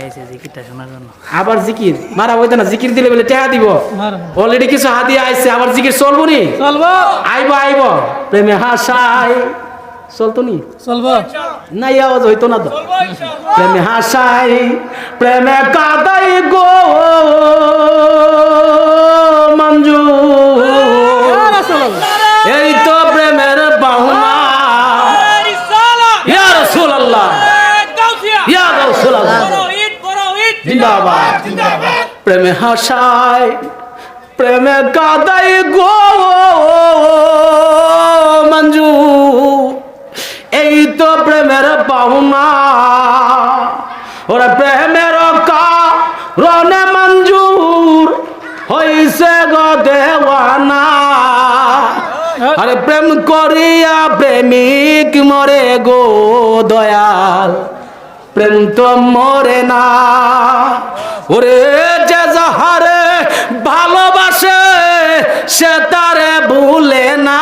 আইছে জিকিরটা শোনার জন্য। আবার জিকির মারা হইতো না, জিকির দিলে বলে টেহা দিব। অলরেডি কিছু হাদিয়া আইছে, আবার জিকির চলবো নি? চলবো আইব আইব প্রেমে হাসাই চলতো নি? চলবো না আওয়াজ হইতো না তো। প্রেমে হাসাই প্রেমে কাদাই গো মঞ্জু, এই তো প্রেমের বাহুনা। ইয়া রাসূলুল্লাহ, ইয়া রাসূলুল্লাহ, জিন্দাবাদ। প্রেমে হাসাই প্রেমে কাদাই গো মঞ্জু, এই তো প্রেমের পাওনা। ওরা প্রেমের কারণে মঞ্জুর হইছে গো দেওয়ানা। আরে প্রেম করিয়া প্রেমিক মরে গো দয়াল, প্রেম তো মরে না। ওরে যে যাহারে ভালোবাসে সে তারে ভুলে না,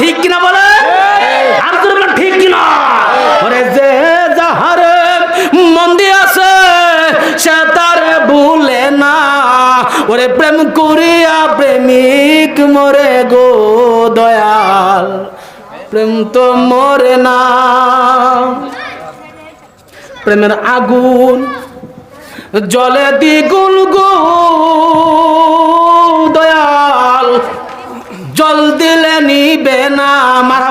ঠিক কিনা বলে? আর তোর বলে ঠিক কিনা? ওরে যে যাহারে মন দিয়াছে সে তারে ভুলে না। ওরে প্রেম করিয়া প্রেমিক মরে গো দয়াল, প্রেম তো মরে না। প্রেমের আগুন জলে দ্বিগুণ গো দয়াল, জল দিলে নিবে না। মারা